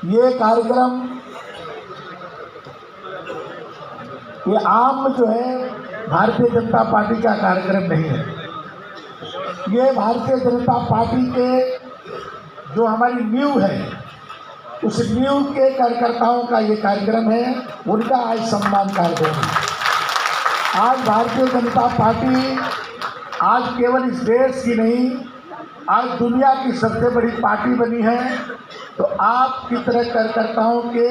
ये कार्यक्रम ये आम जो है भारतीय जनता पार्टी का कार्यक्रम नहीं है। ये भारतीय जनता पार्टी के जो हमारी नींव है उस नींव के कार्यकर्ताओं का ये कार्यक्रम है, उनका आज सम्मान कार्यक्रम है। आज भारतीय जनता पार्टी आज केवल इस देश की नहीं, आज दुनिया की सबसे बड़ी पार्टी बनी है। तो आपकी तरह कार्यकर्ताओं के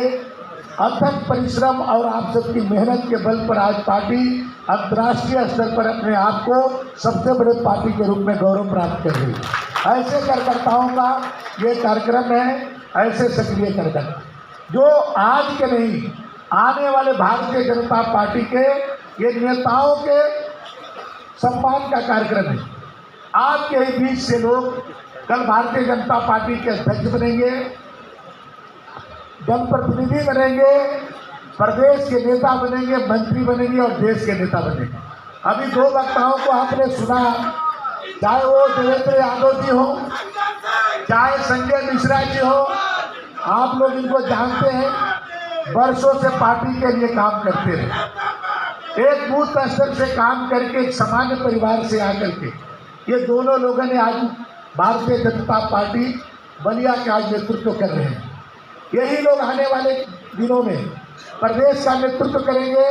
अथक परिश्रम और आप सबकी मेहनत के बल पर आज पार्टी अंतर्राष्ट्रीय स्तर पर अपने आप को सबसे बड़े पार्टी के रूप में गौरव प्राप्त कर रही है। ऐसे कार्यकर्ताओं का ये कार्यक्रम है, ऐसे सक्रिय कार्यकर्ता जो आज के नहीं, आने वाले भारतीय जनता पार्टी के ये नेताओं के सम्मान का कार्यक्रम है। आपके ही बीच से लोग कल भारतीय जनता पार्टी के अध्यक्ष बनेंगे, जनप्रतिनिधि बनेंगे, प्रदेश के नेता बनेंगे, मंत्री बनेंगे और देश के नेता बनेंगे। अभी दो वक्ताओं को आपने सुना, चाहे वो देवेंद्र यादव जी हो, चाहे संजय मिश्रा जी हो, आप लोग इनको जानते हैं, वर्षों से पार्टी के लिए काम करते हैं। एक बूथ स्तर से काम करके एक सामान्य परिवार से आकर के ये दोनों लोगों ने आज भारतीय जनता पार्टी बलिया का आज नेतृत्व कर रहे हैं। यही लोग आने वाले दिनों में प्रदेश का नेतृत्व करेंगे,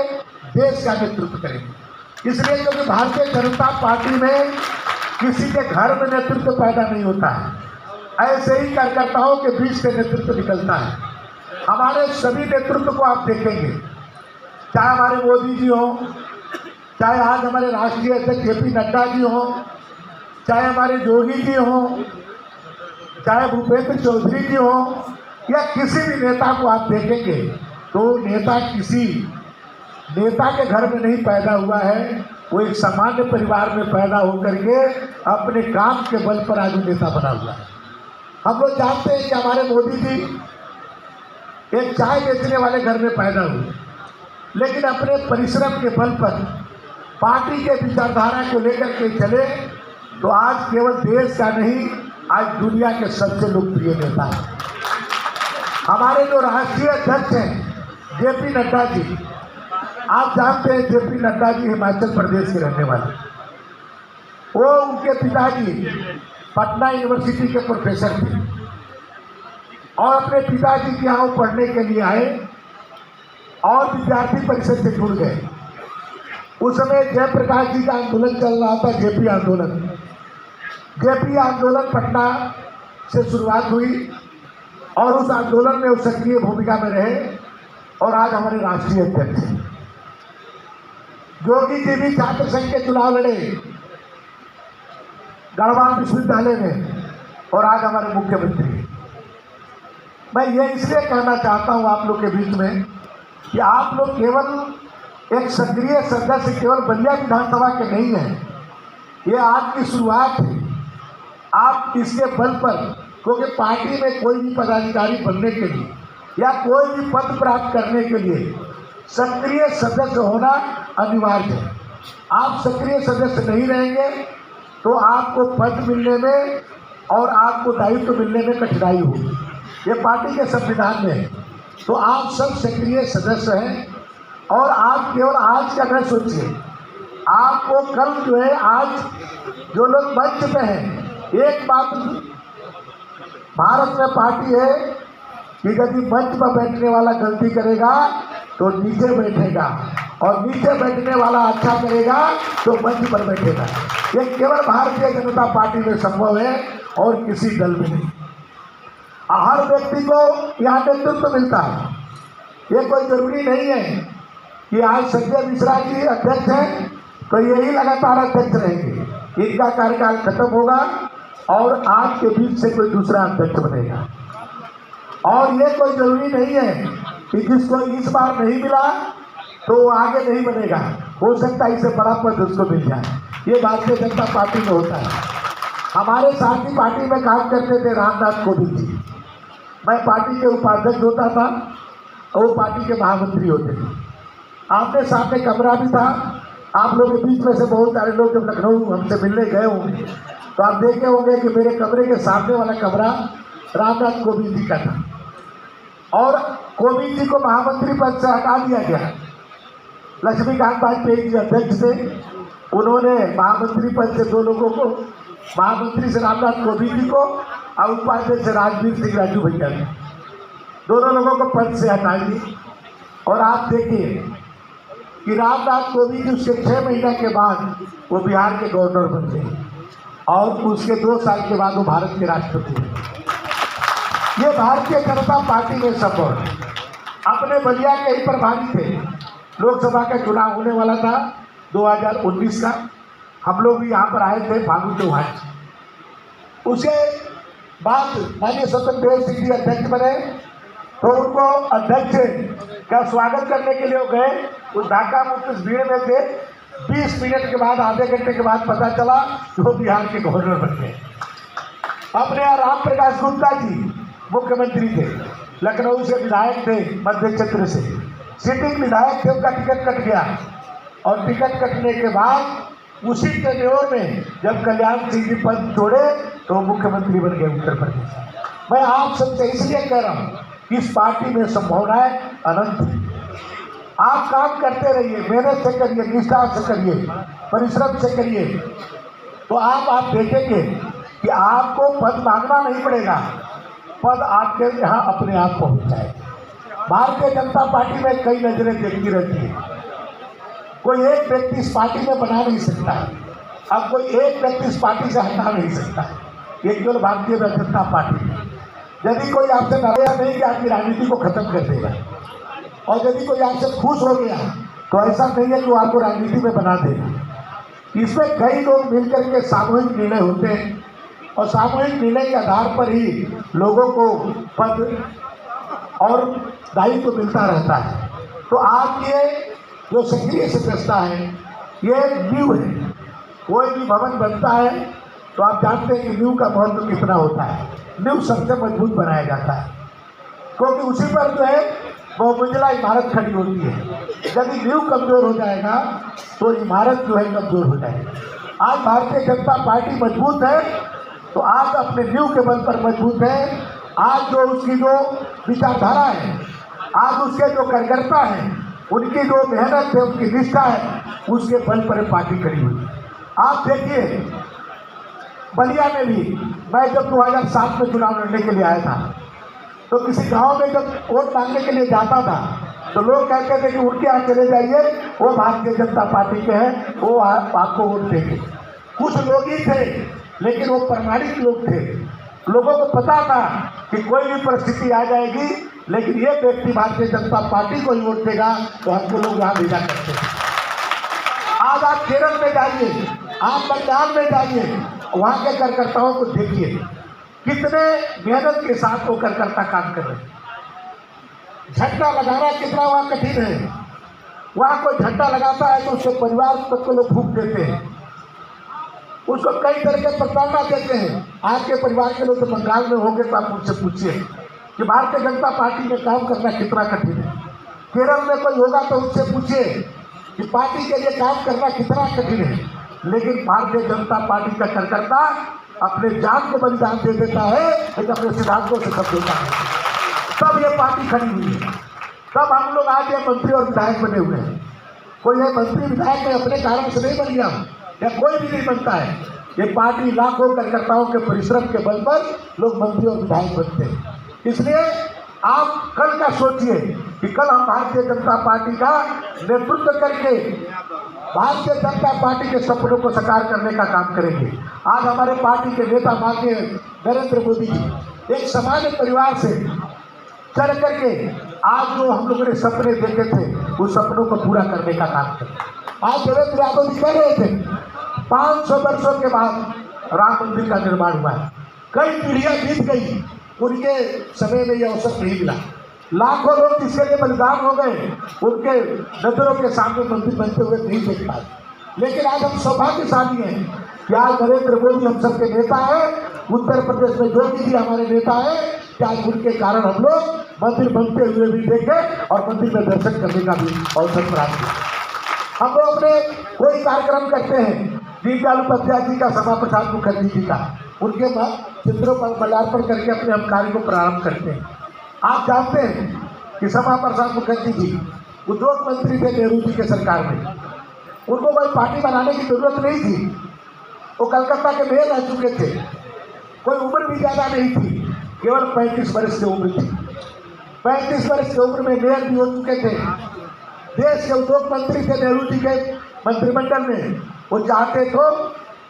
देश का नेतृत्व करेंगे। इसलिए क्योंकि भारतीय जनता पार्टी में किसी के घर में नेतृत्व पैदा नहीं होता है, ऐसे ही कार्यकर्ताओं के बीच से नेतृत्व निकलता है। हमारे सभी नेतृत्व को आप देखेंगे, चाहे हमारे मोदी जी हो, चाहे आज हमारे राष्ट्रीय अध्यक्ष जेपी नड्डा जी हो, चाहे हमारे जोगी जी हो, चाहे भूपेंद्र चौधरी जी हो, या किसी भी नेता को आप देखेंगे तो नेता किसी नेता के घर में नहीं पैदा हुआ है, वो एक सामान्य परिवार में पैदा होकर के अपने काम के बल पर आज नेता बना हुआ है। हम लोग जानते हैं कि हमारे मोदी जी एक चाय बेचने वाले घर में पैदा हुए, लेकिन अपने परिश्रम के बल पर पार्टी के विचारधारा को लेकर के चले तो आज केवल देश का नहीं, आज दुनिया के सबसे लोकप्रिय नेता है। हमारे जो राष्ट्रीय अध्यक्ष हैं जेपी नड्डा जी, आप जानते हैं जेपी नड्डा जी हिमाचल प्रदेश के रहने वाले, वो उनके पिताजी पटना यूनिवर्सिटी के प्रोफेसर थे और अपने पिताजी के यहाँ पढ़ने के लिए आए और विद्यार्थी परिषद से जुड़ गए। उस समय जयप्रकाश जी का आंदोलन चल रहा था, जेपी आंदोलन। जेपी आंदोलन पटना से शुरुआत हुई और उस आंदोलन में वो सक्रिय भूमिका में रहे और आज हमारे राष्ट्रीय अध्यक्ष हैं। जोगी जी भी छात्र संघ के चुनाव लड़े गढ़वाल विश्वविद्यालय में और आज हमारे मुख्यमंत्री। मैं ये इसलिए कहना चाहता हूँ आप लोग के बीच में कि आप लोग केवल एक सक्रिय सदस्य केवल बलिया विधानसभा के नहीं हैं, ये आपकी शुरुआत है। आप इसके बल पर, क्योंकि पार्टी में कोई भी पदाधिकारी बनने के लिए या कोई भी पद प्राप्त करने के लिए सक्रिय सदस्य होना अनिवार्य है। आप सक्रिय सदस्य नहीं रहेंगे तो आपको पद मिलने में और आपको दायित्व मिलने में कठिनाई होगी। ये पार्टी के संविधान में है। तो आप सब सक्रिय सदस्य हैं और आप केवल आज का न सोचिए, आपको कल जो है, आज जो लोग मंच पे हैं, एक बात भारत में पार्टी है कि यदि मंच पर बैठने वाला गलती करेगा तो नीचे बैठेगा और नीचे बैठने वाला अच्छा करेगा तो मंच पर बैठेगा। ये केवल भारतीय जनता पार्टी में संभव है और किसी दल में नहीं। हर व्यक्ति को यहाँ नेतृत्व मिलता है। ये कोई जरूरी नहीं है कि आज संजय मिश्रा जी अध्यक्ष हैं तो यही लगातार अध्यक्ष रहेंगे। इनका कार्यकाल खत्म होगा और आपके बीच से कोई दूसरा अध्यक्ष बनेगा। और ये कोई जरूरी नहीं है कि जिसको इस बार नहीं मिला तो वो आगे नहीं बनेगा, हो सकता है इससे बड़ा पद उसको मिल जाए। ये भारतीय जनता पार्टी में होता है। हमारे साथ ही पार्टी में काम करते थे रामनाथ कोविंद जी। मैं पार्टी के उपाध्यक्ष होता था और वो पार्टी के महामंत्री होते थे। आपने सामने कमरा भी था। आप लोग के बीच में से बहुत सारे लोग जब लखनऊ हमसे मिलने गए होंगे तो आप देखे होंगे कि मेरे कमरे के सामने वाला कमरा रामनाथ कोविंद जी का था। और कोविंद जी को महामंत्री पद से हटा दिया गया। लक्ष्मीकांत वाजपेयी जी अध्यक्ष थे, उन्होंने महामंत्री पद से दो लोगों को, महामंत्री से रामनाथ कोविंद जी को और उपाध्यक्ष से राजवीर सिंह राजू भैया ने, दोनों लोगों को पद से हटा दिए। और आप देखिए कि रामनाथ कोविंद जी उसके 6 महीने के बाद वो बिहार के गवर्नर बन गए और उसके 2 साल के बाद वो भारत के राष्ट्रपति बने। ये भारतीय जनता पार्टी में संभव है। अपने बलिया के ही प्रभारी थे, लोकसभा का चुनाव होने वाला था 2019 का, हम लोग भी यहाँ पर आए थे फागू त्योहार। उसके बाद माननीय स्वतंत्र देव सिंह जी अध्यक्ष बने, तो उनको अध्यक्ष का स्वागत करने के लिए वो गए। उस ढाका मुक्त भीड़ में थे, 20 मिनट के बाद, आधे घंटे के बाद पता चला कि वो बिहार के गवर्नर बन गए। अपने यहाँ राम प्रकाश गुप्ता जी मुख्यमंत्री थे, लखनऊ से विधायक थे, मध्य क्षेत्र से सिटिंग विधायक थे, उनका टिकट कट गया और टिकट कटने के बाद उसी टेन्योर में जब कल्याण सिंह जी पद छोड़े तो मुख्यमंत्री बन गए उत्तर प्रदेश। मैं आप सबसे इसलिए कह रहा हूँ कि इस पार्टी में संभावनाएं अनंत है। आप काम करते रहिए, मेहनत से करिए, निष्ठा से करिए, परिश्रम से करिए, तो आप देखेंगे कि आपको पद मांगना नहीं पड़ेगा, पद आपके यहाँ अपने आप पहुँच जाएगा। भारतीय जनता पार्टी में कई नजरें देखती रहती है, कोई एक व्यक्ति इस पार्टी में बना नहीं सकता है, अब कोई एक व्यक्ति इस पार्टी से हटा नहीं सकता है, ये केवल भारतीय जनता पार्टी है। यदि कोई आपसे नाराज नहीं कि आपकी राजनीति को खत्म कर देगा, और यदि कोई आपसे खुश हो गया तो ऐसा नहीं है कि वो आपको राजनीति में बना देगा। इसमें कई लोग मिलकर के सामूहिक निर्णय होते हैं और सामूहिक निर्णय के आधार पर ही लोगों को पद और दायित्व मिलता रहता है। तो आज ये जो सक्रिय सदस्यता है ये नींव है। कोई भी भवन बनता है तो आप जानते हैं कि नींव का महत्व कितना होता है। नींव सबसे मजबूत बनाया जाता है, क्योंकि उसी पर जो है वो मंजिला इमारत खड़ी होती है। यदि नींव कमजोर हो जाएगा तो इमारत जो है कमजोर हो जाएगी। आज भारतीय जनता पार्टी मजबूत है तो आज अपने नींव के बल पर मजबूत है। आज जो उसकी जो विचारधारा है, आज उसके जो कार्यकर्ता है, उनकी जो मेहनत है, उनकी निष्ठा है, उसके बल पर पार्टी खड़ी हुई। आप देखिए बलिया में भी मैं जब 2007 में चुनाव लड़ने के लिए आया था तो किसी गांव में जब वोट मांगने के लिए जाता था तो लोग कहते थे कि उनके यहाँ चले जाइए, वो भारतीय जनता पार्टी के हैं, वो आपको वोट देंगे। कुछ लोग ही थे लेकिन वो प्रामाणिक लोग थे, लोगों को पता था कि कोई भी परिस्थिति आ जाएगी लेकिन ये व्यक्ति भारतीय जनता पार्टी को ही वोट देगा तो हमको लोग यहाँ भेजा करते हैं। आज आप केरल में जाइए, आप बंगाल में जाइए, वहाँ के कार्यकर्ताओं को देखिए कितने मेहनत के साथ वो कार्यकर्ता काम कर रहे हैं। झंडा लगाना कितना वहाँ कठिन है। वहाँ कोई झंडा लगाता है तो उसके परिवार तक को लोग फूंक देते हैं, उसको कई तरह के प्रताड़ना देते हैं। आपके परिवार के लोग तो बंगाल में होंगे तो आप उनसे पूछिए कि भारतीय जनता पार्टी में काम करना कितना कठिन है। केरल में कोई होगा तो उनसे पूछिए कि पार्टी के लिए काम करना कितना कठिन है। लेकिन भारतीय जनता पार्टी का कार्यकर्ता अपने जान को बलिदान दे देता है, लेकिन अपने सिद्धांतों से सब देता है। तब ये पार्टी खड़ी हुई है, तब हम लोग आज ये मंत्री और विधायक बने हुए हैं। कोई ये मंत्री विधायक में अपने कारण से नहीं बन गया या कोई भी नहीं बनता है। ये पार्टी लाखों कार्यकर्ताओं के परिश्रम के बल पर लोग मंत्री और विधायक बनते हैं। इसलिए आप कल का सोचिए कि कल हम भारतीय जनता पार्टी का नेतृत्व करके भारतीय जनता पार्टी के सपनों को साकार करने का काम करेंगे। आज हमारे पार्टी के नेता माननीय नरेंद्र मोदी जी एक सामान्य परिवार से चल करके आज जो हम लोगों ने सपने देखे थे उस सपनों को पूरा करने का काम करें। आज देवेंद्र यादव जी कह रहे थे 500 वर्षों के बाद राम मंदिर का निर्माण हुआ है। कई पीढ़ियां बीत गई, उनके समय में यह अवसर नहीं मिला। लाखों लोग जिसके लिए बलिदान हो गए, उनके नजरों के सामने मंदिर बनते हुए नहीं देख पाए। लेकिन आज हम सौभाग्यशाली हैं कि आज नरेंद्र मोदी हम सबके नेता है। उत्तर प्रदेश में योगी जी हमारे नेता है कि आज उनके कारण हम लोग मंदिर बनते हुए भी देखे और मंदिर में दर्शन करने का भी अवसर प्राप्त हुआ। हम लोग अपने कोई कार्यक्रम करते हैं, दीनदयाल उपाध्याय जी का, श्यामा प्रसाद मुखर्जी जी का, उनके चित्रों पर माल्यार्पण करके अपने हम कार्य को प्रारंभ करते हैं। आप जानते हैं कि श्यामा प्रसाद मुखर्जी जी उद्योग मंत्री थे नेहरू जी के सरकार में। उनको कोई पार्टी बनाने की जरूरत नहीं थी, वो कलकत्ता के मेयर रह चुके थे, कोई उम्र भी ज़्यादा नहीं थी, केवल 35 वर्ष की उम्र थी। 35 वर्ष की उम्र में मेयर भी हो चुके थे, देश के उद्योग मंत्री थे नेहरू जी के मंत्रिमंडल में। वो चाहते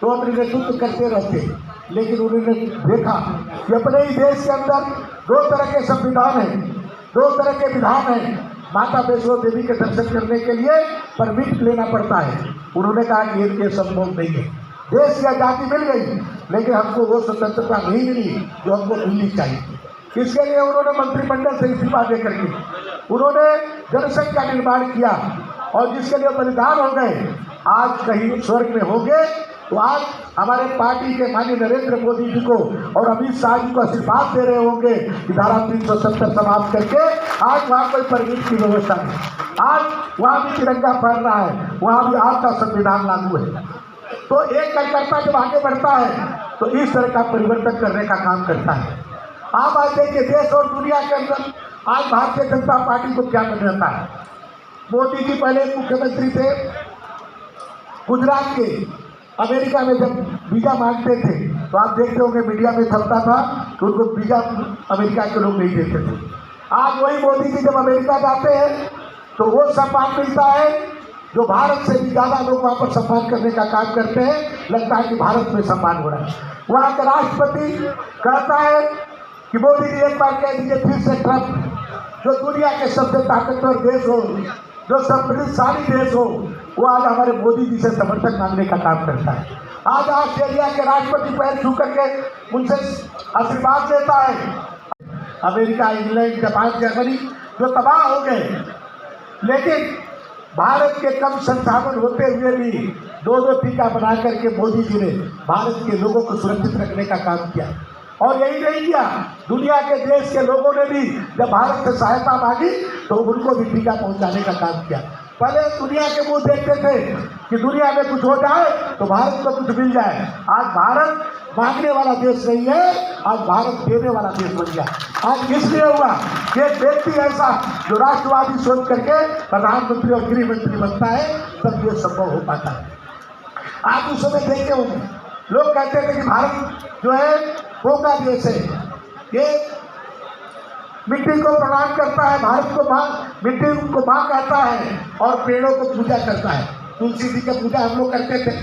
तो अपने नेतृत्व करते रहते, लेकिन उन्होंने देखा कि अपने ही देश के अंदर 2 तरह के संविधान हैं, 2 तरह के विधान हैं। माता वैष्णो देवी के दर्शन करने के लिए परमिट लेना पड़ता है। उन्होंने कहा कि ये संभव नहीं है, देश की आज़ादी मिल गई लेकिन हमको वो स्वतंत्रता नहीं मिली जो हमको मिलनी चाहिए। इसके लिए उन्होंने मंत्रिमंडल से इस्तीफा दे करके उन्होंने जनसंघ का निर्माण किया और जिसके लिए बलिदान हो गए आज कहीं स्वर्ग में होंगे। तो आज हमारे पार्टी के माननीय नरेंद्र मोदी जी को और अमित शाह जी को आशीर्वाद दे रहे होंगे कि धारा 370 समाप्त करके आज वहाँ कोई परमिट की व्यवस्था नहीं, आज वहाँ भी तिरंगा फहर रहा है, वहाँ भी आपका संविधान लागू है। तो एक कार्यकर्ता जब आगे बढ़ता है तो इस तरह का परिवर्तन करने का काम करता है। आप आज देखिए देश और दुनिया के अंदर आज भारतीय जनता पार्टी को क्या बन जाता है। मोदी जी पहले मुख्यमंत्री थे गुजरात के, अमेरिका में जब वीज़ा मांगते थे तो आप देखते होंगे मीडिया में छपता था कि उनको वीज़ा अमेरिका के लोग नहीं देते थे। आज वही मोदी जी जब अमेरिका जाते हैं तो वो सम्मान मिलता है जो भारत से भी ज़्यादा लोग वहाँ पर सम्मान करने का काम करते हैं। लगता है कि भारत में सम्मान हो रहा है। वहाँ का राष्ट्रपति कहता है कि मोदी जी एक बार कह दीजिए फिर से ट्रंप, जो दुनिया के सबसे ताकतवर देश हो, जो समृद्धशाली देश हो, वो आज हमारे मोदी जी से समर्थन मांगने का काम करता है। आज ऑस्ट्रेलिया के राष्ट्रपति पैर छू करके उनसे आशीर्वाद लेता है। अमेरिका, इंग्लैंड, जापान, जर्मनी जो तबाह हो गए, लेकिन भारत के कम संसाधन होते हुए भी 2-2 टीका बना करके मोदी जी ने भारत के लोगों को सुरक्षित रखने का काम किया। और यही नहीं किया, दुनिया के देश के लोगों ने भी जब भारत से सहायता मांगी तो उनको भी टीका पहुंचाने का काम किया। पहले दुनिया के मुंह देखते थे कि दुनिया में कुछ हो जाए तो भारत को कुछ मिल जाए। आज भारत मांगने वाला देश नहीं है, आज भारत देने वाला देश बन गया। आज इसलिए हुआ कि एक व्यक्ति ऐसा जो राष्ट्रवादी सोच करके प्रधानमंत्री और गृह मंत्री बनता है तब ये संभव हो पाता है। आप उस समय देखते होंगे लोग कहते थे कि भारत जो है पोंगा देश है, ये मिट्टी को प्रणाम करता है, भारत को माँ, मिट्टी को माँ कहता है और पेड़ों को पूजा करता है। तुलसी जी की पूजा हम लोग करते थे,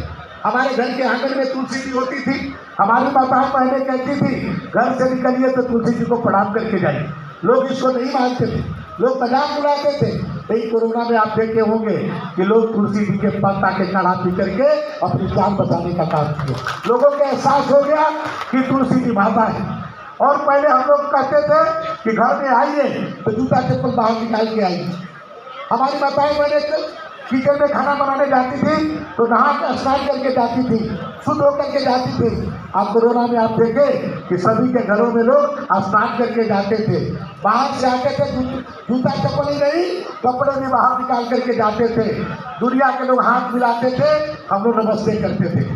हमारे घर के आंगन में तुलसी जी होती थी। हमारी माताएं पहले कहती थी घर से निकलिए तो तुलसी जी को प्रणाम करके जाइए। लोग इसको नहीं मानते थे, लोग मजाक उड़ाते थे। लेकिन कोरोना में आप देखे होंगे कि लोग तुलसी जी के पत्ता के काढ़ा पी करके अपनी जान बचाने का काम किए। लोगों को एहसास हो गया कि तुलसी जी माता है। और पहले हम लोग कहते थे कि घर में आइए तो जूता चप्पल बाहर निकाल के आइए। हमारी माताएं पहले किचन में खाना बनाने जाती थी तो नहा के स्नान करके जाती थी, शुद्ध होकर के जाती थी। अब कोरोना में आप देखें कि सभी के घरों में लोग स्नान करके जाते थे, बाहर से आते थे, जूता चप्पल ही नहीं कपड़े भी बाहर निकाल करके जाते थे। दुनिया के लोग हाथ मिलाते थे, हम लोग नमस्ते करते थे।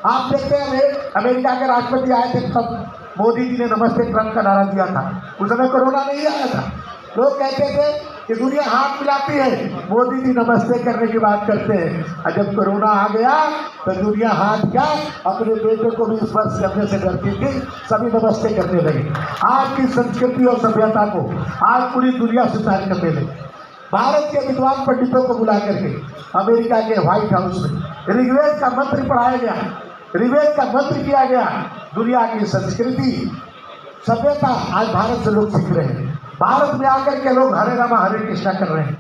आप देखते हैं अमेरिका के राष्ट्रपति आए थे तब मोदी जी ने नमस्ते ट्रंप का नारा दिया था। उस समय कोरोना नहीं आया था। लोग कहते थे कि दुनिया हाथ मिलाती है, मोदी जी नमस्ते करने की बात करते हैं। और जब कोरोना आ गया तो दुनिया हाथ क्या अपने बेटे को भी स्पर्श करने से डरती थी, सभी नमस्ते करने लगे। आज की संस्कृति और सभ्यता को आज पूरी दुनिया स्वीकार करने लगी। भारत के विद्वान पंडितों को बुला करके अमेरिका के व्हाइट हाउस में ऋग्वेद का मंत्र पढ़ाया गया, ऋग्वेद का मंत्र किया गया। दुनिया की संस्कृति सभ्यता आज भारत से लोग सीख रहे हैं। भारत में आकर के लोग हरे रामा हरे कृष्णा कर रहे हैं।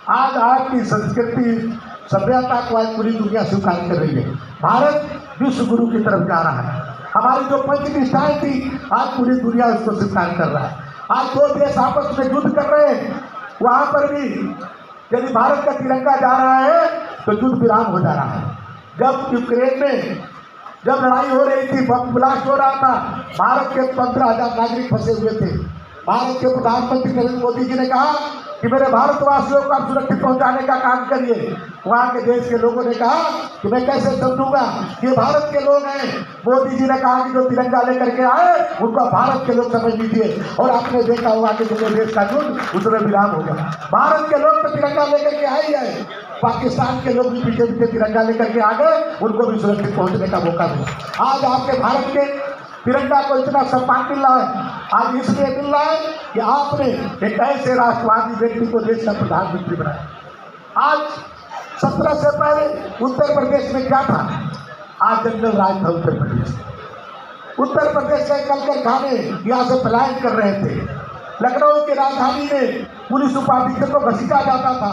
आज की संस्कृति सभ्यता को आज पूरी दुनिया स्वीकार कर रही है। भारत विश्व गुरु की तरफ जा रहा है। हमारी जो पंच निष्ठाएं थी आज पूरी दुनिया उसको स्वीकार कर रहा है। आज 2 देश आपस में युद्ध कर रहे हैं, वहाँ पर भी यदि भारत का तिरंगा जा रहा है तो युद्ध विराम हो जा रहा है। जब यूक्रेन में जब लड़ाई हो रही थी, बम ब्लास्ट हो रहा था, भारत के 15,000 नागरिक फंसे हुए थे। भारत के प्रधानमंत्री नरेंद्र मोदी जी ने कहा कि मेरे भारतवासियों को आप सुरक्षित पहुंचाने का काम करिए। वहाँ के देश के लोगों ने कहा कि मैं कैसे समझूंगा कि भारत के लोग हैं। मोदी जी ने कहा कि जो तिरंगा लेकर के आए उनको भारत के लोग समझ लीजिए, और आपने देखा होगा कि जो देश का युद्ध उसमें विराम हो गया। भारत के लोग तो तिरंगा लेकर के आए ही आए, पाकिस्तान के लोग भी पीछे पीछे तिरंगा लेकर के आ गए, उनको भी सुरक्षित पहुंचने का मौका मिला। आज आपके भारत के तिरंगा को इतना सम्मान मिल रहा है, आज इसलिए मिल रहा है कि आपने एक ऐसे राष्ट्रवादी व्यक्ति को देश का प्रधानमंत्री बनाया। आज 17 से पहले उत्तर प्रदेश में क्या था? आज जंगल राज था उत्तर प्रदेश। उत्तर प्रदेश के कल कारखाने यहाँ से पलायन कर रहे थे। लखनऊ की राजधानी में पुलिस उपाधीक्षक को घसीटा जाता था,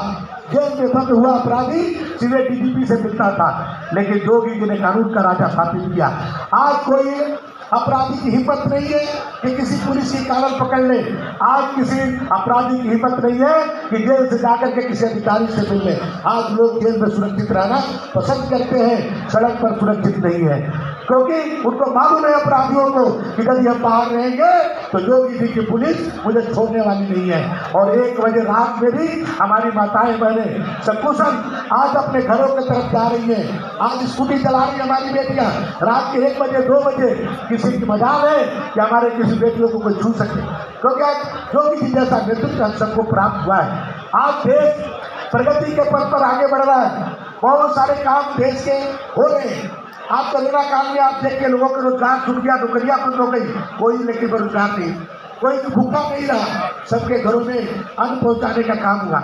जेल में बंद हुआ अपराधी सीधे डीजीपी से मिलता था, लेकिन जोगी जी ने कानून का राजा स्थापित किया। आज कोई अपराधी की हिम्मत नहीं है कि किसी पुलिस की कॉलर पकड़ ले। आज किसी अपराधी की हिम्मत नहीं है कि जेल से जाकर के किसी अधिकारी से मिल ले। आज लोग जेल में सुरक्षित रहना पसंद करते हैं, सड़क पर सुरक्षित नहीं है, क्योंकि उनको मालूम है अपराधियों को कि यदि हम बाहर रहेंगे तो योगी जी की पुलिस मुझे छोड़ने वाली नहीं है। और 1 बजे रात में भी हमारी माताएं बहनें सकुशल आज अपने घरों की तरफ जा रही हैं। आज स्कूटी चला रही है हमारी बेटियां, रात के 1 बजे 2 बजे किसी की मजाल है कि हमारे किसी बेटियों को कोई छू सके, क्योंकि आज योगी जी जैसा नेतृत्व सबको प्राप्त हुआ है। आज देश प्रगति के पथ पर आगे बढ़ रहा है, बहुत सारे काम देश के हो रहे हैं। आप कोरोना काल में आप देख के लोगों का रोजगार छूट गया, नौकरियां बंद हो गई, कोई लेकिन रोजगार नहीं, कोई भूखा नहीं रहा, सबके घरों में अन्न पहुंचाने का काम हुआ।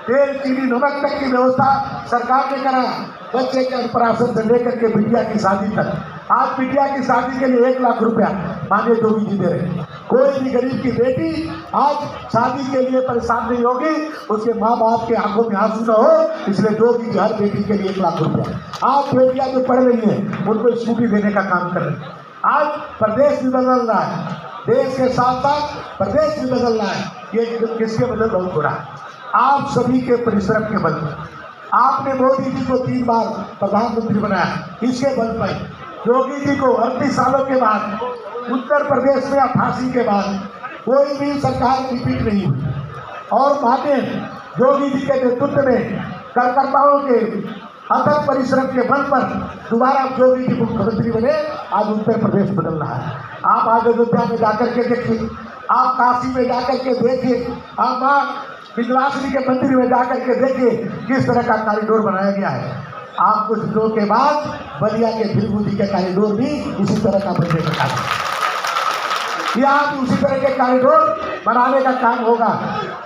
तेल चीनी नमक तक की व्यवस्था सरकार ने करा, बच्चे के अन्नप्राशन से लेकर के बिटिया की शादी तक। आज बिटिया की शादी के लिए 1 लाख रुपया माननीय योगी जी दे रहे हैं। कोई भी गरीब की बेटी आज शादी के लिए परेशान नहीं होगी, उसके माँ बाप के आंखों में आंसू न हो, इसलिए योगी जी हर बेटी के लिए 1 लाख रुपया। आज बेटियां जो पढ़ रही हैं उनको स्कूटी देने का काम कर रहे हैं। आज प्रदेश भी बदल रहा है, देश के साथ साथ प्रदेश भी बदल रहा है। ये किसके बदल बहुत हो रहा है? आप सभी के परिश्रम के बल पर। आपने मोदी जी को 3 बार प्रधानमंत्री बनाया, इसके बल पर। योगी जी को 38 सालों के बाद उत्तर प्रदेश में 88 के बाद कोई भी सरकार रिपीट नहीं हुई, और माने योगी जी के नेतृत्व में कार्यकर्ताओं के अथक परिश्रम के बल पर दोबारा योगी जी मुख्यमंत्री बने। आज उत्तर प्रदेश बदल रहा है। आप आज अयोध्या में जाकर के देखिए, आप काशी में जाकर के देखिए, आप माँ विंध्यवासिनी के मंदिर में जाकर के देखिए किस तरह का कॉरिडोर बनाया गया है। आप कुछ दिनों के बाद बलिया के भीलबुद्धि के कॉरिडोर भी इसी तरह का बनने का काम, यहाँ भी उसी तरह के कॉरिडोर बनाने का काम होगा।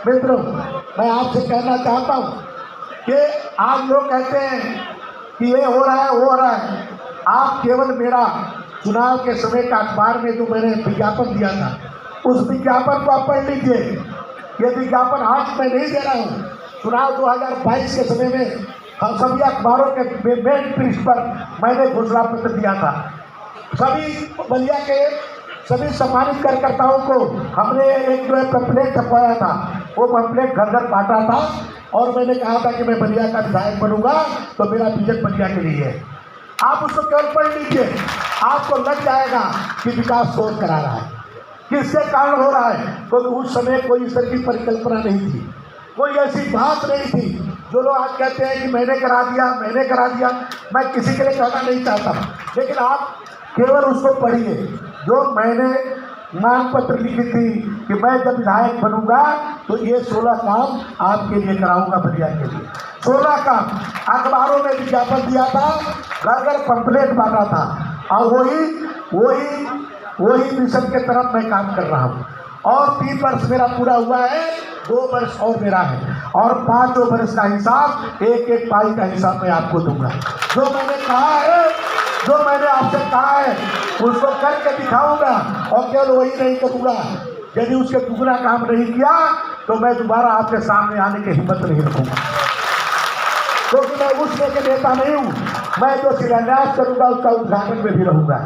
मित्रों, मैं आपसे कहना चाहता हूँ कि आज लोग कहते हैं कि ये हो रहा है वो हो रहा है। आप केवल मेरा चुनाव के समय का अखबार में जो मैंने विज्ञापन दिया था, उस विज्ञापन को आप पढ़ लीजिए। ये विज्ञापन आज मैं नहीं दे रहा हूँ, चुनाव 2022 के समय में हम सभी अखबारों के मेन पृष्ठ पर मैंने घोषणा पत्र दिया था। सभी बलिया के सभी सम्मानित कार्यकर्ताओं को हमने एक जो है पैम्पलेट छपवाया था, वो पैम्पलेट घर घर बांटा था, और मैंने कहा था कि मैं बलिया का विधायक बनूंगा तो मेरा विजन बलिया के लिए है। आप उसको केवल पढ़ लीजिए, आपको लग जाएगा कि विकास शोध करा रहा है। किसके कारण हो रहा है? क्योंकि उस समय कोई इस तरह की परिकल्पना नहीं थी, कोई ऐसी बात नहीं थी जो लोग आज कहते हैं कि मैंने करा दिया, मैंने करा दिया। मैं किसी के लिए कहना नहीं चाहता, लेकिन आप केवल उसको पढ़िए। जो मैंने मांग पत्र लिखी थी कि मैं जब विधायक बनूंगा तो ये 16 काम आपके लिए कराऊंगा, बलिया के लिए 16 काम। अखबारों में विज्ञापन दिया था, घर घर पंपलेट बांटा था, और वही मिशन के तरफ मैं काम कर रहा हूँ। और 3 वर्ष मेरा पूरा हुआ है, 2 वर्ष और मेरा है, और 5 वर्ष का हिसाब, एक पाई का हिसाब मैं आपको दूंगा। जो मैंने कहा है, जो मैंने आपसे कहा है, उसको करके दिखाऊंगा, और केवल वही नहीं करूंगा। यदि उसके दुगना काम नहीं किया तो मैं दोबारा आपके सामने आने की हिम्मत नहीं रखूंगा, क्योंकि मैं उस तरह के नेता नहीं हूँ। मैं जो शिलान्यास करूंगा उसका उद्घाटन में भी रहूंगा,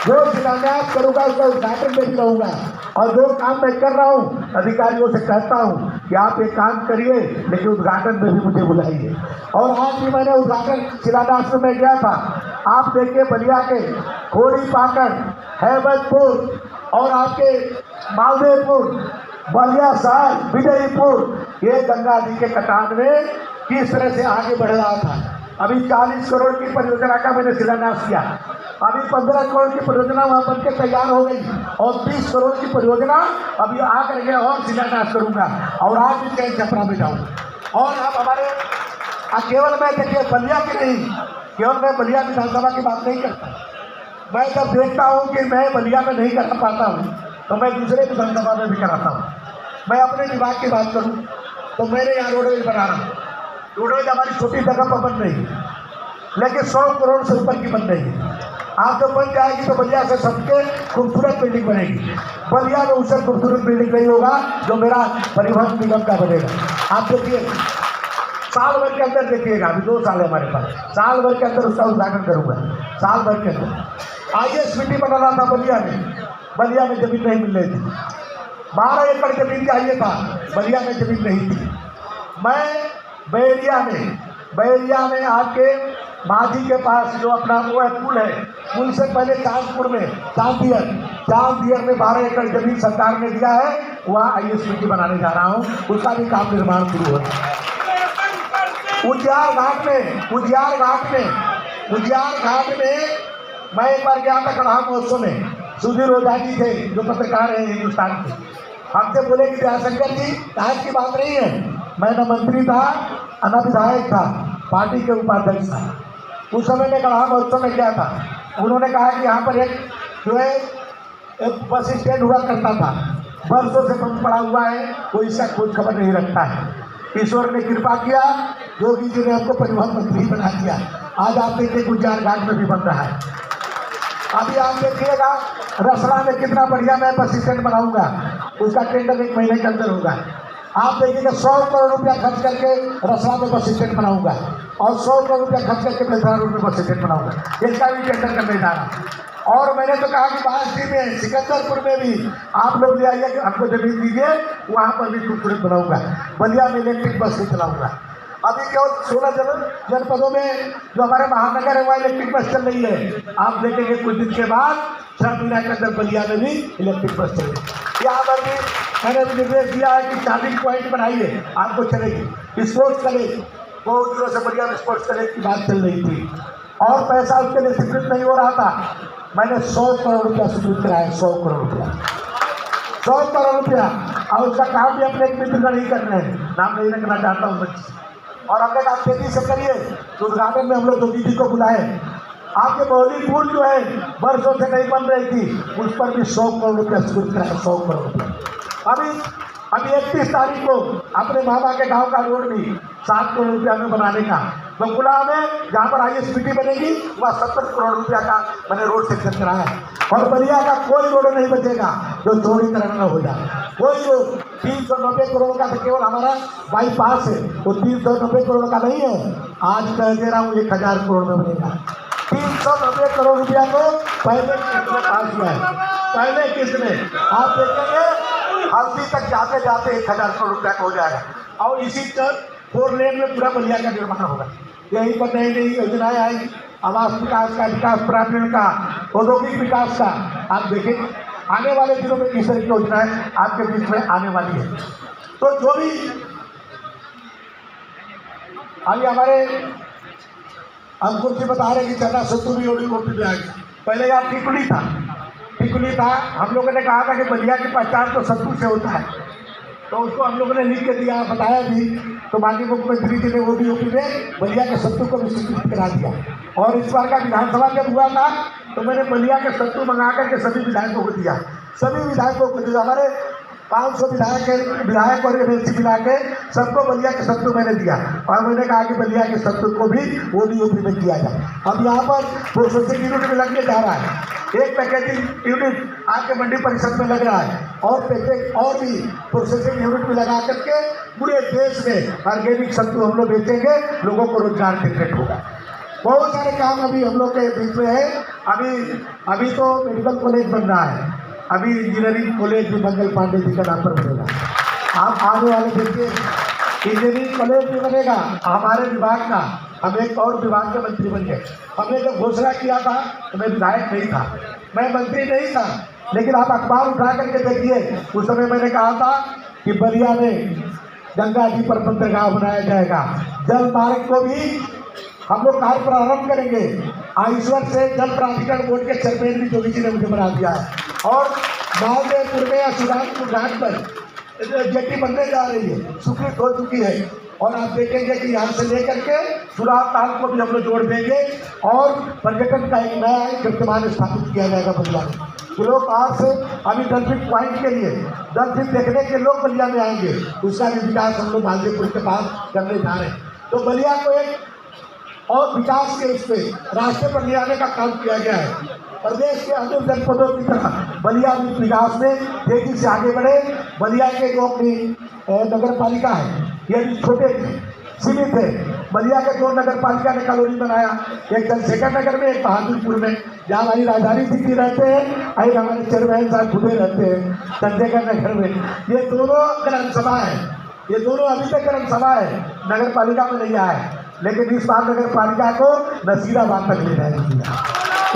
जो शिलान्यास करूंगा उसका उद्घाटन में भी रहूंगा। और जो काम मैं कर रहा हूँ, अधिकारियों से कहता हूँ कि आप एक काम करिए, लेकिन उद्घाटन में भी मुझे बुलाइए। और आज भी मैंने उद्घाटन शिलान्यास में गया था। आप देखिए, बलिया के खोड़ी पाकड़, हैबतपुर और आपके मालदेवपुर, बलिया शहर, विजयपुर, ये गंगा नदी के कटान में किस तरह से आगे बढ़ रहा था। अभी 40 करोड़ की परियोजना का मैंने शिलान्यास किया, अभी 15 करोड़ की परियोजना वहाँ बन के तैयार हो गई और 20 करोड़ की परियोजना अभी आकर के और शिलान्यास करूँगा और आज भी चैन छपरा में जाऊँगा। और अब हमारे केवल मैं देखिए बलिया की नहीं, केवल मैं बलिया विधानसभा की बात नहीं करता, मैं जब देखता हूँ कि मैं बलिया में नहीं करा पाता हूँ तो मैं दूसरे विधानसभा में भी कराता हूँ। मैं अपने विभाग की बात करूँ तो मैंने यहाँ रोडवेज बना रहा हूँ, रोडवेज हमारी छोटी जगह पर बन रही है लेकिन 100 करोड़ से ऊपर की बन रही है। आप जब बन जाएगी तो बलिया से सबके खूबसूरत बिल्डिंग बनेगी, बलिया में उससे खूबसूरत बिल्डिंग नहीं होगा जो मेरा परिवहन निगम का बनेगा। आप देखिए साल भर के अंदर देखिएगा, अभी 2 साल है हमारे पास, साल भर के अंदर उसका उद्घाटन करूँगा। साल भर के अंदर ISBT बनाना था बलिया में जमीन नहीं मिल रही थी, 12 एकड़ जमीन चाहिए था, बलिया में जमीन नहीं थी। मैं बैरिया में आपके माझी के पास जो अपना वो है पुल है, पुल से पहले चांदपुर में चांदियर में 12 एकड़ जमीन सरकार ने दिया है, वहाँ ISBT बनाने जा रहा हूँ, उसका भी काम निर्माण शुरू हो रहा है। उजियार घाट में मैं एक बार गया था कढ़ा महोत्सव में, सुधीर ओझा जी थे जो पत्रकार हैं हिंदुस्तान के, हमसे बोले कि जयशंकर जी आज की बात नहीं है, मैं न मंत्री था न विधायक था, पार्टी के उपाध्यक्ष था। उस समय में कढ़ा महोत्सव में गया था, उन्होंने कहा कि यहाँ पर एक जो है एक बस स्टैंड हुआ करता था, वर्षों से बंद पड़ा हुआ है, कोई इसका खोज खबर नहीं रखता है। ईश्वर ने कृपा किया, योगी जी ने हमको परिवहन मंत्री बना दिया, आज आप देखिए गुज्जार घाट में भी बन रहा है। अभी आप देखिएगा रसड़ा में कितना बढ़िया मैं बस स्टैंड बनाऊंगा, उसका टेंडर 1 महीने के अंदर होगा। आप देखिएगा 100 करोड़ रुपया खर्च करके रसड़ा में बस स्टैंड बनाऊंगा और 100 करोड़ रुपया खर्च करके बेलथरा रोड में बस स्टैंड बनाऊंगा, इसका भी टेंडर करने जा रहा। और मैंने तो कहा कि बांसडी में, सिकंदरपुर में भी आप लोग ले आइए कि हमको जमीन दीजिए, वहाँ पर भी खूबसूरत बनाऊंगा, बलिया में इलेक्ट्रिक बस भी चलाऊंगा। अभी केवल 16 जनपदों में जो हमारे महानगर है वहाँ इलेक्ट्रिक बस चल रही है, आप देखेंगे कुछ दिन के बाद 6 महीना के अंदर बलिया में भी इलेक्ट्रिक बस चलेगी। यहाँ पर भी मैंने भी निर्देश दिया है कि चार्जिंग पॉइंट बनाइए, आपको चलेगी। स्पोर्ट्स कॉलेज बहुत दिनों से बलिया में स्पोर्ट्स कॉलेज की बात चल रही थी और पैसा उसके लिए स्वीकृत नहीं हो रहा था, मैंने 100 करोड़ रुपया स्वीकृत कराया, 100 करोड़ रुपया और उसका काम भी अपने एक मित्र का नहीं कर रहे हैं, नाम नहीं रखना चाहता हूँ बच्चे। और हमने कहा तेजी से करिए, तो उद्घाटन में हम लोग योगी जी को बुलाए। आपके बौली पुल जो है वर्षों से नहीं बन रही थी, उस पर भी 100 करोड़ रुपया स्वीकृत कराया, 100 करोड़ रुपया। अभी 31 तारीख को अपने मामा के गांव का रोड भी 7 करोड़ रुपया में बनाने का, बंकुला में जहाँ पर ISBT बनेगी वह 70 करोड़ रुपया का मैंने रोड सेक्शन कराया है। और बलिया का कोई रोड नहीं बचेगा जो चौड़ी तरह न हो जाए, कोई रोड। 390 करोड़ का तो केवल हमारा बाईपास है, वो 390 करोड़ का नहीं है, आज कह दे रहा हूँ 1000 करोड़ में बनेगा। 390 करोड़ रुपया तो पहले किस्त में पास हुआ है, पहले किस्त में आप देखेंगे हल्दी तक जाते जाते 1000 करोड़ रुपया का हो जाएगा। और इसी तरह 4 लेन में पूरा बलिया का निर्माण होगा। यहीं पर नई नई योजनाएं आएंगी, आवास विकास का, विकास पर्यटन का, औद्योगिक विकास का। आप देखें आने वाले दिनों में किस तरह की योजनाएं आपके बीच में आने वाली है। तो जो भी अभी हमारे अंकुर जी बता रहे कि चना सत्तू भी ओडी में आएगा, पहले यहाँ टिकुली था। हम लोगों ने कहा था कि बलिया की पहचान तो सत्तू से होता है, तो उसको हम लोगों ने लिख के दिया, बताया भी, तो माननीय मुख्यमंत्री जी ने वो भी OP में बलिया के सत्तू को भी स्वीकृत करा दिया। और इस बार का विधानसभा जब हुआ था तो मैंने बलिया के सत्तू मंगा करके सभी विधायकों को दिया, सभी विधायकों को दिया। हमारे 500 विधायक और MLC मिला के सबको बलिया के सत्तू मैंने दिया और मैंने कहा कि बलिया के सत्तू को भी OP में किया जाए। अब यहाँ पर प्रोसेसिंग यूनिट में लगने जा रहा है, एक पैकेजिंग यूनिट आपके मंडी परिषद में लग रहा है और भी प्रोसेसिंग यूनिट में लगा करके पूरे देश में ऑर्गेनिक सत्तू हम लोग बेचेंगे, लोगों को रोजगार जनरेट होगा। बहुत सारे काम अभी हम लोग के बीच में है। अभी तो मेडिकल कॉलेज बन रहा है, अभी इंजीनियरिंग कॉलेज भी मंगल पांडे जी का नाम पर बनेगा। आप आने वाले देखिए इंजीनियरिंग कॉलेज भी बनेगा हमारे विभाग का, हम एक और विभाग के मंत्री बन गए। हमने जब घोषणा किया था तो मैं विधायक नहीं था, मैं मंत्री नहीं था, लेकिन आप अखबार उठा करके देखिए, उस समय मैंने कहा था कि बलिया में गंगा जी पर बंदरगाह बनाया जाएगा। जल मार्ग को भी हम लोग कार्य प्रारंभ करेंगे। ईश्वर से जल प्राधिकरण बोर्ड के चेयरमैन भी जोगी जी ने मुझे बना दिया है। और मालदेवपुर में या सुजानपुर घाट पर जेटी बनने जा रही है, स्वीकृत हो चुकी है। और आप देखेंगे कि यहाँ से लेकर के सुराग ताल को भी हम लोग जोड़ देंगे और पर्यटन का एक नया कीर्तिमान स्थापित किया जाएगा बलिया में। लोग बाहर से अभी डल्फिन पॉइंट के लिए डल्फिन देखने के लोग बलिया में आएंगे, उसका भी विकास हम लोग मालदेवपुर के पास करने जा रहे हैं। तो बलिया को एक और विकास के इसमें रास्ते पर ले आने का काम किया गया है। प्रदेश के अन्य जनपदों की तरह बलिया भी विकास में तेजी से आगे बढ़े। बलिया के जो अपनी नगर पालिका है ये भी छोटे थे, सीमित है। बलिया के 2 नगर पालिका ने कॉलोनी बनाया, एक चंद्रशेखर नगर में, एक बहादुरपुर में, जहाँ हमारी राजधानी सिटी रहते हैं, एक हमारे चेयरमैन साहब खुदे रहते हैं चंद्रशेखर नगर में। ये दोनों ग्रामसभा है, ये दोनों अभी तक ग्रामसभा है, नगर पालिका में नहीं आया है। लेकिन इस बार नगर पालिका को नसीराबाद तक ले जाएगा,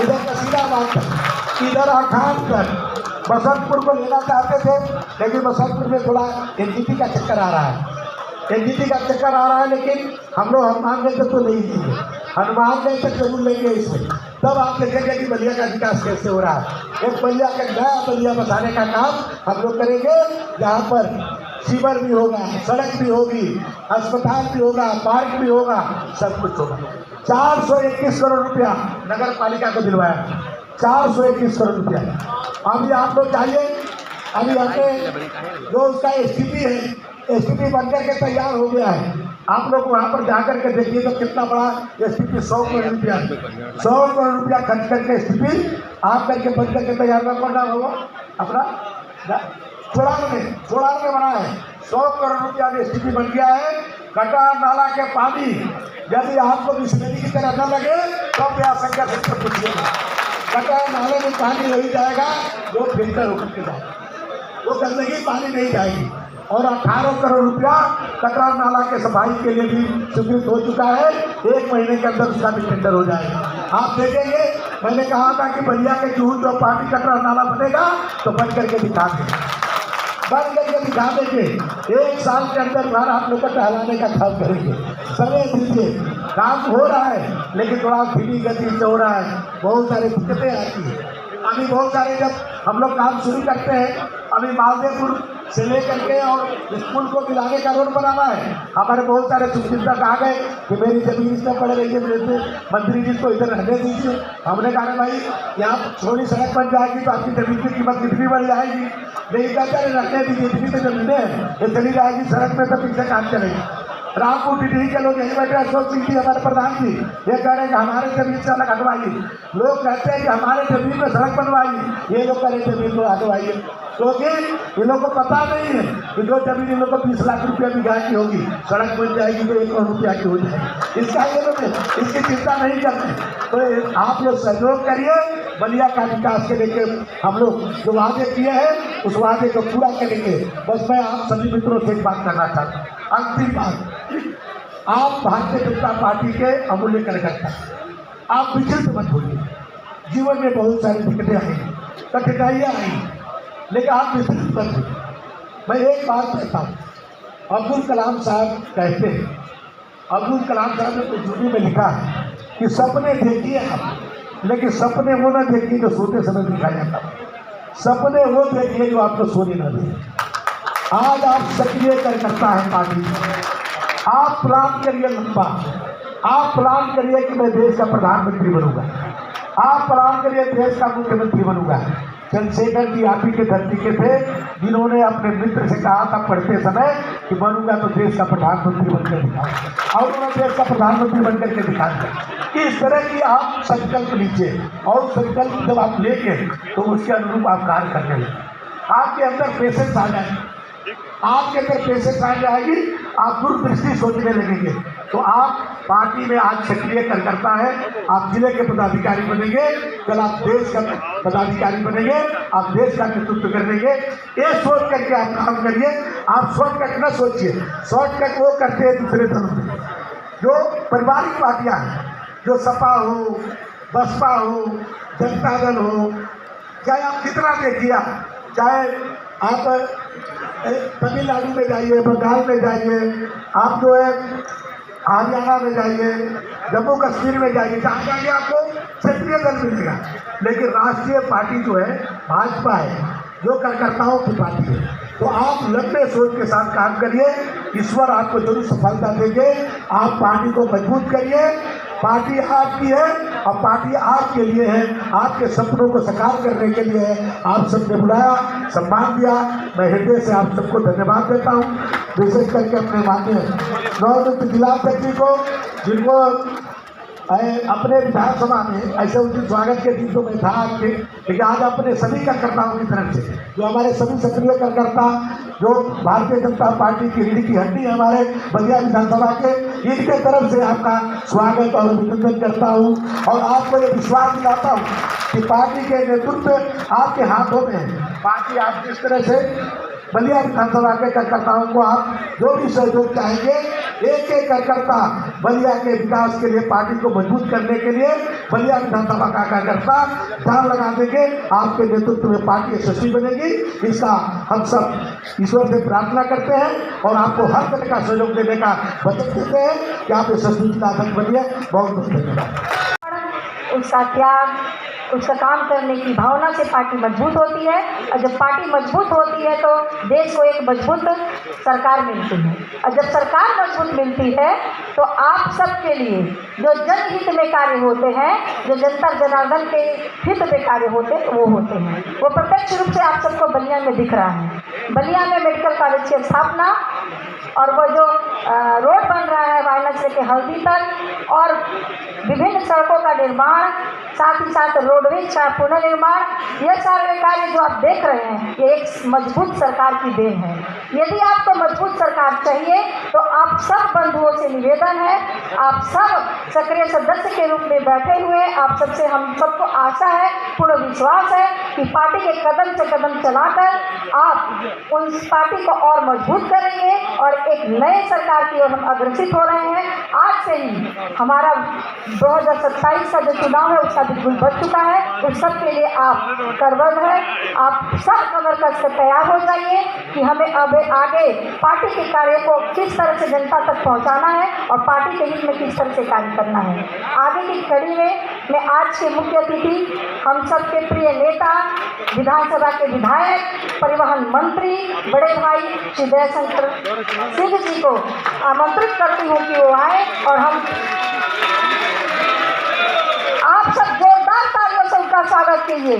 इधर नसीराबाद तक, इधर अखान तक। बसंतपुर को लेना चाहते थे, लेकिन बसंतपुर में थोड़ा एनजीटी का चक्कर आ रहा है, एनजीटी का चक्कर आ रहा है। लेकिन हम लोग हनुमान गंज तक तो नहीं देंगे, हनुमान गंज तक जरूर लेंगे इसमें। तब आप देखेंगे कि बलिया का विकास कैसे हो रहा है। एक बलिया का नया बलिया बसाने का काम हम लोग करेंगे, जहाँ पर सीवर भी होगा, सड़क भी होगी, अस्पताल भी होगा, पार्क भी होगा, सब कुछ होगा। 421 करोड़ रुपया नगर पालिका को दिलवाया, 421 करोड़ रुपया। अभी आप लोग चाहिए, अभी हमने जो उसका एसटीपी है, एसटीपी बनकर के तैयार हो गया है। आप लोग वहाँ पर जाकर के देखिए तो कितना बड़ा एसटीपी, 100 करोड़ रुपया, 100 करोड़ रुपया खर्च करके एसटीपी आप करके बन करके तैयार कर पड़ा होगा अपना छोड़ा में बना है। 100 करोड़ रुपया में एसटीपी बन गया है। कटार नाला के पानी यदि आपको बिस्लेरी की तरह न लगे तो आप आशंका से पूछिएगा। कटार नाले में पानी नहीं जाएगा, वो फिल्टर होकर के जाएगा, वो गंदगी पानी नहीं जाएगी। और 18 करोड़ रुपया कटार नाला के सफाई के लिए भी स्वीकृत हो चुका है। 1 महीने के अंदर उसका भी टेंडर हो जाएगा। आप देखेंगे, मैंने कहा था कि बलिया के जून जो पार्टी कटार नाला बनेगा तो बन करके दिखा देंगे, बन करके दिखा देंगे। 1 साल के अंदर बाहर आप लोग को टहलाने का काम करेंगे। समय दीजिए, काम हो रहा है लेकिन थोड़ा धीमी गति से हो रहा है, बहुत सारी दिक्कतें आती हैं। अभी बहुत सारे जब हम लोग काम शुरू करते हैं, अभी मालदेवपुर से लेकर के और स्कूल को मिलाने का रोड बनाना है। हमारे बहुत सारे सुखचिंतक आ गए कि मेरी जमीन इसमें पड़ रही है, मेरे मंत्री जी को इधर रहने दीजिए। हमने कहा भाई यहाँ थोड़ी सड़क बन जाएगी तो आपकी जमीन की कीमत कितनी बढ़ जाएगी। नहीं कहते रखने दीजिए, इतनी तो जमीनें हैं, ये चली जाएगी सड़क में तो पीछे काम चलेगी। रामपुर टिटही के लोग यही बैठे, अशोक सिंह जी हमारे प्रधान जी ये कह रहे हैं कि हमारे जमीन से अलग हटवाइए। लोग कहते हैं कि हमारे जमीन में सड़क बनवाइए, ये लोग कह रहे हैं जमीन को हटवाइए, क्योंकि इन लोगों को पता नहीं है कि जो जमीन इन लोगों को 20 लाख रुपया बीघा की होगी, सड़क बन जाएगी तो 1 करोड़ रुपया की हो जाएगी। इसका ये लोग इसकी चिंता नहीं करते। तो आप लोग सहयोग करिए, बलिया का विकास के लेके हम लोग जो वादे किए हैं उस वादे को पूरा करेंगे। बस मैं आप सभी मित्रों से एक बात करना चाहता हूँ, अंतिम बात, आप भारतीय जनता पार्टी के अमूल्य कार्यकर्ता, आप विचलित मत होइए। जीवन में बहुत सारी दिक्कतें आई, कठिनाइयाँ आई, लेकिन आप विचलित मत होइए। मैं एक बात कहता हूँ, अब्दुल कलाम साहब कहते हैं, अब्दुल कलाम साहब ने कुछ हिंदी में लिखा है कि सपने देखिए आप, लेकिन सपने वो ना देखिए जो सोते समय दिखाया जाता, सपने वो देखिए जो आपको सोने ना दे। आज आप सक्रिय कार्यकर्ता है पार्टी, आप प्लान करिए लंबा, आप प्लान करिए कि मैं देश का प्रधानमंत्री बनूंगा, आप प्लान करिए देश का मुख्यमंत्री बनूंगा। चंद्रशेखर जी आप ही के धरती के थे जिन्होंने अपने मित्र से कहा था पढ़ते समय कि बनूंगा तो देश का प्रधानमंत्री बनकर दिखाऊंगा, और उन्होंने देश का प्रधानमंत्री बनकर के दिखा दिया। इस तरह की आप संकल्प लीजिए, और संकल्प जब आप लेंगे तो उसके अनुरूप आप कार्य करने लगे। आपके अंदर पेशेंस आ जाए, आपके अंदर पेशेंस आ जाएगी, आप दूरदृष्टि सोचने लगेंगे, तो आप पार्टी में आज सक्रिय कार्यकर्ता है, आप जिले के पदाधिकारी बनेंगे, कल आप देश का पदाधिकारी बनेंगे, आप देश का नेतृत्व करेंगे। ये सोच करके आप काम करिए। आप शॉर्टकट न सोचिए, शॉर्टकट वो करते हैं दूसरे दलों में, जो पारिवारिक पार्टियां हैं, जो सपा हो, बसपा हो, जनता दल हो, चाहे आप कितना देखिए, चाहे आप तमिलनाडु में जाइए, बंगाल में जाइए, आप जो है हरियाणा में जाइए, जम्मू कश्मीर में जाइए, जहाँ जाइए आपको क्षेत्रीय दल मिलेगा। लेकिन राष्ट्रीय पार्टी जो है भाजपा है, जो कार्यकर्ताओं की पार्टी है। तो आप लंबे सोच के साथ काम करिए, ईश्वर आपको जरूर सफलता देंगे। आप पार्टी को मजबूत करिए, पार्टी आपकी है और पार्टी आपके लिए है, आपके सपनों को साकार करने के लिए है। आप सबने बुलाया, सम्मान दिया, मैं हृदय से आप सबको धन्यवाद देता हूँ। विशेष करके अपने माननीय नवनियुक्त जिलाध्यक्ष जी को, जिनको अपने विधानसभा में ऐसे उनके स्वागत के दिन तो मैं था आपके, लेकिन आज अपने सभी कार्यकर्ताओं की तरफ से, जो हमारे सभी सक्रिय कार्यकर्ता, जो भारतीय जनता पार्टी की रीढ़ की हड्डी है हमारे बलिया विधानसभा के, इनके तरफ से आपका स्वागत और अभिनंदन करता हूँ। और आपको ये विश्वास दिलाता हूँ कि पार्टी के नेतृत्व आपके हाथों में है। पार्टी आप जिस तरह से बलिया विधानसभा के कार्यकर्ताओं को आप जो भी सहयोग चाहेंगे, एक एक कार्यकर्ता बलिया के विकास के लिए, पार्टी को मजबूत करने के लिए बलिया विधानसभा का कार्यकर्ता जान लगा देंगे। आपके नेतृत्व में पार्टी यशस्वी बनेगी, इसका हम सब ईश्वर से प्रार्थना करते हैं और आपको हर तरह का सहयोग देने का वचन देते हैं कि आप यशस्वी जिलाध्यक्ष बनिए। बहुत बहुत धन्यवाद। उसका त्याग, उसका काम करने की भावना से पार्टी मजबूत होती है, और जब पार्टी मजबूत होती है तो देश को एक मजबूत सरकार मिलती है, और जब सरकार मजबूत मिलती है तो आप सबके लिए जो जनहित में कार्य होते हैं, जो जनता जनार्दन के हित में कार्य होते हैं, वो होते हैं। वो प्रत्यक्ष रूप से आप सबको बलिया में दिख रहा है। बलिया में मेडिकल कॉलेज की स्थापना और वो जो रोड बन रहा है वायनाड से लेकर हल्दी तक, और विभिन्न सड़कों का निर्माण, साथ ही साथ रोडवेज का पुनर्निर्माण, ये सारे कार्य जो आप देख रहे हैं, ये एक मजबूत सरकार की देन है। यदि आपको मजबूत सरकार चाहिए तो आप सब बंधुओं से निवेदन है, आप सब सक्रिय सदस्य के रूप में बैठे हुए, आप सबसे हम सबको आशा है, पूर्ण विश्वास है कि पार्टी के कदम से कदम चलाकर आप उस पार्टी को और मजबूत करेंगे और एक नए सरकार की ओर हम अग्रसित हो रहे हैं। आज से ही हमारा 2027 का जो चुनाव है उसका बिल्कुल बच चुका है। उस सब के लिए आप करबद्ध है। आप सब कमर कस कर तैयार हो जाइए कि हमें अब आगे पार्टी के कार्य को किस तरह से जनता तक पहुंचाना है और पार्टी के हित में किस तरह से कार्य करना है। आगे की कड़ी में मैं आज के मुख्य अतिथि, हम सबके प्रिय नेता, विधानसभा के विधायक, परिवहन मंत्री, बड़े भाई श्री दयाशंकर सिंह जी को आमंत्रित करती हूँ कि वो आए और हम आप सब जोरदार तालियों से उनका स्वागत कीजिए।